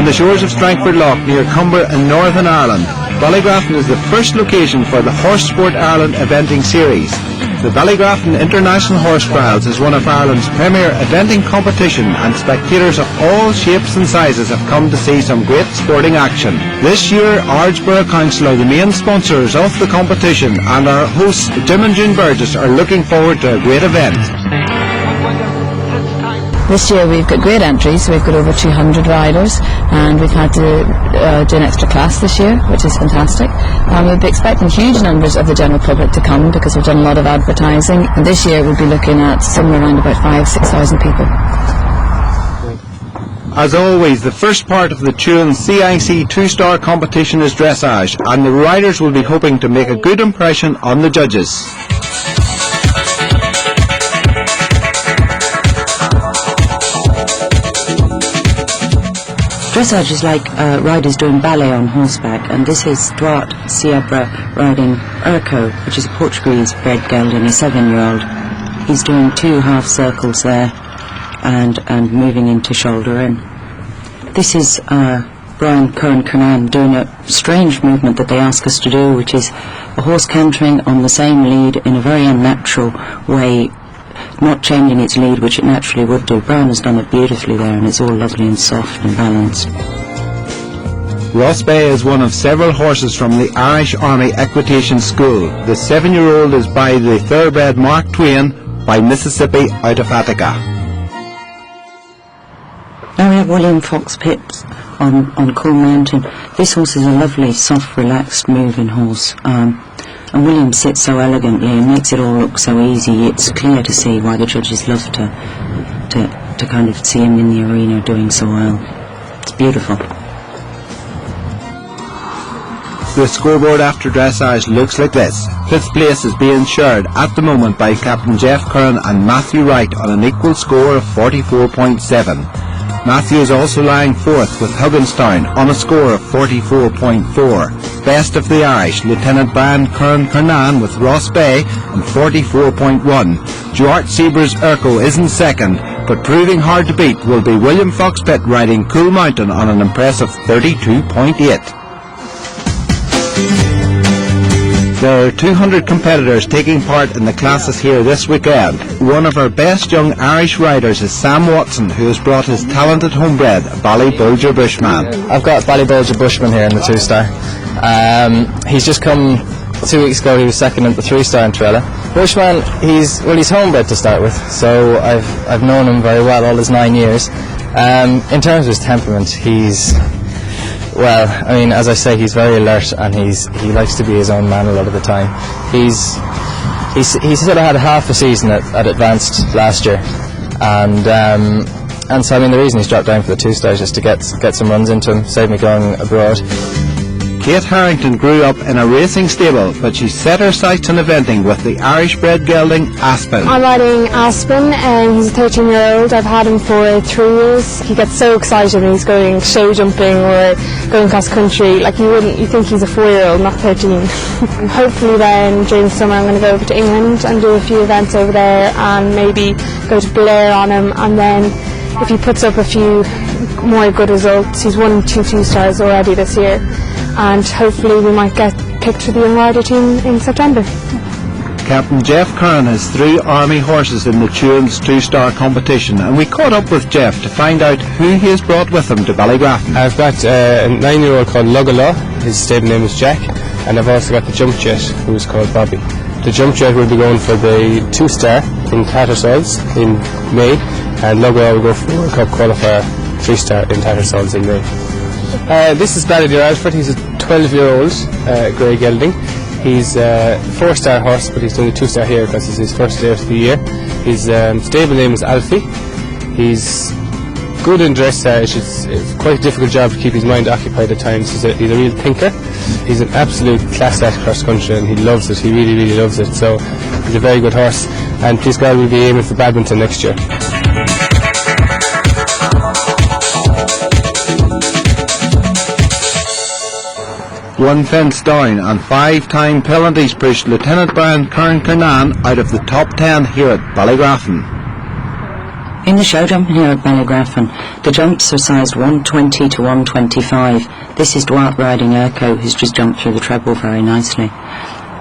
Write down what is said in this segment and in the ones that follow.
On the shores of Strangford Lough near Cumber in Northern Ireland, Ballygraffan is the first location for the Horse Sport Ireland eventing series. The Ballygraffan International Horse Trials is one of Ireland's premier eventing competition, and spectators of all shapes and sizes have come to see some great sporting action. This year, Ardsborough Council are the main sponsors of the competition, and our hosts Jim and June Burgess are looking forward to a great event. This year we've got great entries. We've got over 200 riders, and we've had to do an extra class this year, which is fantastic. We'll be expecting huge numbers of the general public to come because we've done a lot of advertising, and this year we'll be looking at somewhere around about 5,000–6,000 people. As always, the first part of the Turin CIC two-star competition is dressage, and the riders will be hoping to make a good impression on the judges. Dressage is like riders doing ballet on horseback, and this is Duarte Seabra riding Urco, which is a Portuguese bred gelding, a 7-year-old. He's doing 2 half circles there and moving into shoulder in. This is Brian Curran doing a strange movement that they ask us to do, which is a horse cantering on the same lead in a very unnatural way, not changing its lead, which it naturally would do. Brian has done it beautifully there, and it's all lovely and soft and balanced. Ross Bay is one of several horses from the Irish Army Equitation School. The 7-year-old is by the thoroughbred Mark Twain by Mississippi out of Attica. Now we have William Fox Pips on Cool Mountain. This horse is a lovely, soft, relaxed, moving horse. And William sits so elegantly and makes it all look so easy. It's clear to see why the judges love to kind of see him in the arena doing so well. It's beautiful. The scoreboard after dressage looks like this. 5th place is being shared at the moment by Captain Jeff Curran and Matthew Wright on an equal score of 44.7. Matthew is also lying 4th with Hugginstown on a score of 44.4. Best of the Irish, Lieutenant Brian Kernan with Ross Bay on 44.1. Duarte Seabra's Urco is in second, but proving hard to beat will be William Fox Pitt riding Cool Mountain on an impressive 32.8. There are 200 competitors taking part in the classes here this weekend. One of our best young Irish riders is Sam Watson, who has brought his talented homebred, Ballybulger Bushman. I've got Ballybulger Bushman here in the 2-star. He's just come 2 weeks ago. He was second in the 3-star in Trella. Bushman, he's homebred to start with, so I've known him very well all his 9 years. In terms of his temperament, well, I mean, as I say, he's very alert, and he likes to be his own man a lot of the time. He's sort of had half a season at Advanced last year, and so I mean the reason he's dropped down for the 2-star is just to get some runs into him, save me going abroad. Kate Harrington grew up in a racing stable, but she set her sights on eventing with the Irish bred gelding Aspen. I'm riding Aspen, and he's a 13-year-old. I've had him for 3 years. He gets so excited when he's going show jumping or going cross country. Like you think he's a 4-year-old, not 13. Hopefully then during the summer I'm going to go over to England and do a few events over there, and maybe go to Blair on him, and then if he puts up a few more good results, he's won 2 2-stars already this year, and hopefully we might get picked for the young rider team in September. Captain Jeff Curran has 3 Army horses in the Turin's 2-star competition, and we caught up with Jeff to find out who he has brought with him to Ballygraffan. I've got a 9-year-old called Lugala, his stable name is Jack, and I've also got the Jump Jet, who is called Bobby. The Jump Jet will be going for the 2-star in Tattersalls in May, and Lugala will go for World Cup qualifier 3-star in Tattersalls in May. This is Ballygraffan. He's a 12-year-old grey gelding. He's a 4-star horse, but he's doing a 2-star here because it's his first day of the year. His stable name is Alfie. He's good in dressage. It's quite a difficult job to keep his mind occupied at times. He's a real thinker. He's an absolute class act cross country, and he loves it. He really, really loves it. So he's a very good horse, and please God, we'll be aiming for badminton next year. One fence down and 5-time penalties pushed Lieutenant Brian Curran out of the top 10 here at Ballygraffan. In the show jumping here at Ballygraffan, the jumps are sized 120 to 125. This is Dwight riding Urco, who's just jumped through the treble very nicely.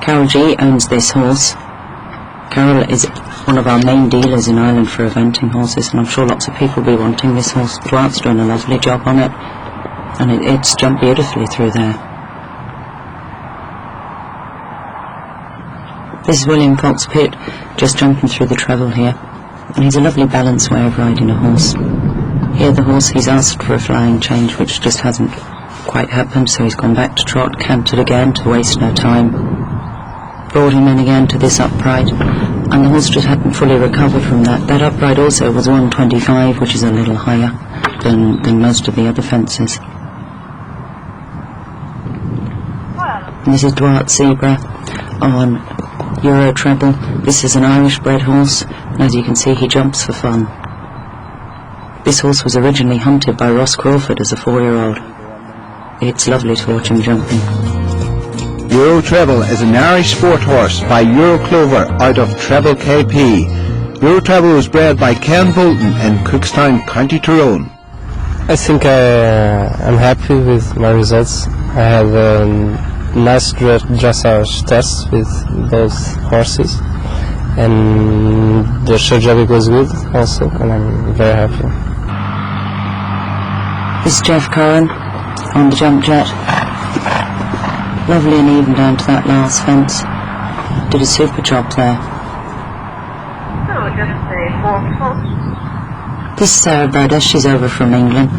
Carol G owns this horse. Carol is one of our main dealers in Ireland for eventing horses, and I'm sure lots of people will be wanting this horse. Dwight's doing a lovely job on it, and it's jumped beautifully through there. This is William Fox Pitt, just jumping through the treble here, and he's a lovely balanced way of riding a horse. Here the horse, he's asked for a flying change, which just hasn't quite happened, so he's gone back to trot, cantered again to waste no time, brought him in again to this upright, and the horse just hadn't fully recovered from that. That upright also was 125, which is a little higher than most of the other fences. And this is Dwight Zebra on Euro treble. This is an Irish bred horse, and as you can see, he jumps for fun. This horse was originally hunted by Ross Crawford as a 4-year-old. It's lovely to watch him jumping. Euro Treble is an Irish sport horse by Euro Clover out of Treble KP. Euro Treble was bred by Ken Bolton in Cookstown, County Tyrone. I think I'm happy with my results. I have nice dressage tests with both horses, and the show jobbing was good also, and I'm very happy. This is Jeff Curran on the jump jet. Lovely and even down to that last fence. Did a super job there. This is Sarah Bradder, she's over from England.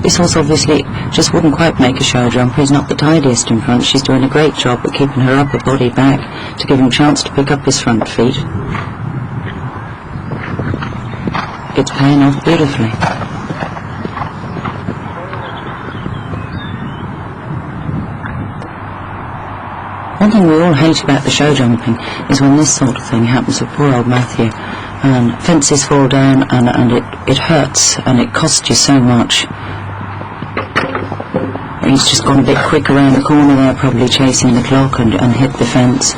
This horse obviously just wouldn't quite make a show jumper. He's not the tidiest in front. She's doing a great job at keeping her upper body back to give him a chance to pick up his front feet. It's paying off beautifully. One thing we all hate about the show jumping is when this sort of thing happens to poor old Matthew. And fences fall down, and it hurts, and it costs you so much. He's just gone a bit quick around the corner there, probably chasing the clock, and hit the fence.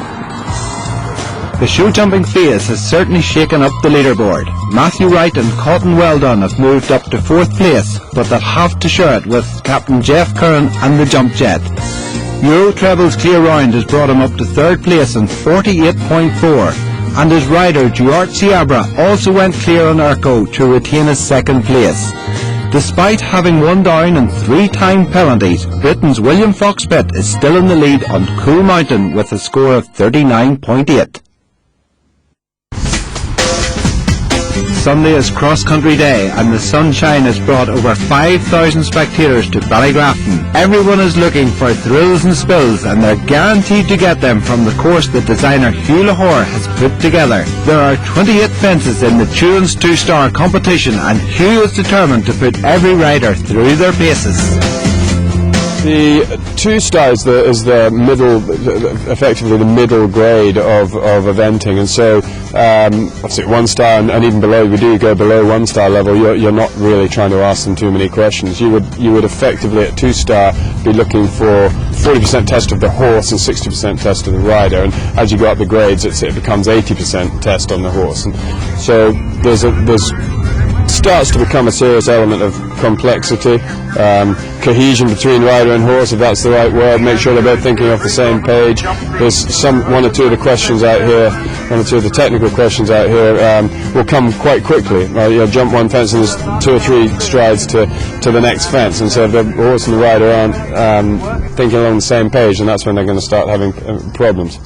The show jumping phase has certainly shaken up the leaderboard. Matthew Wright and Cotton Weldon have moved up to 4th place, but they'll have to share it with Captain Jeff Curran and the Jump Jet. Euro Treble's clear round has brought him up to 3rd place in 48.4. and his rider Dwight Zebra also went clear on Urco to retain his 2nd place. Despite having 1 down and 3-time penalties, Britain's William Foxpitt is still in the lead on Cool Mountain with a score of 39.8. Sunday is cross-country day, and the sunshine has brought over 5,000 spectators to Ballygraffan. Everyone is looking for thrills and spills, and they're guaranteed to get them from the course that designer Hugh Lahore has put together. There are 28 fences in the Turin's 2-star competition, and Hugh is determined to put every rider through their paces. The 2-star is the middle, effectively the middle grade of eventing, and so obviously 1-star and even below, we do go below 1-star level. You're not really trying to ask them too many questions. You would effectively at 2-star be looking for 40% test of the horse and 60% test of the rider, and as you go up the grades, it becomes 80% test on the horse, and so there's starts to become a serious element of complexity, cohesion between rider and horse, if that's the right word. Make sure they're both thinking off the same page. There's one or two of the questions out here, one or two of the technical questions out here will come quite quickly. You'll jump one fence and there's 2 or 3 strides to the next fence, and so if the horse and the rider aren't thinking along the same page, and that's when they're going to start having problems.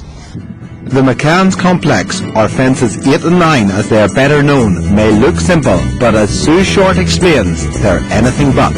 The McCann's Complex, or fences 8 and 9 as they are better known, may look simple, but as Sue Short explains, they're anything but.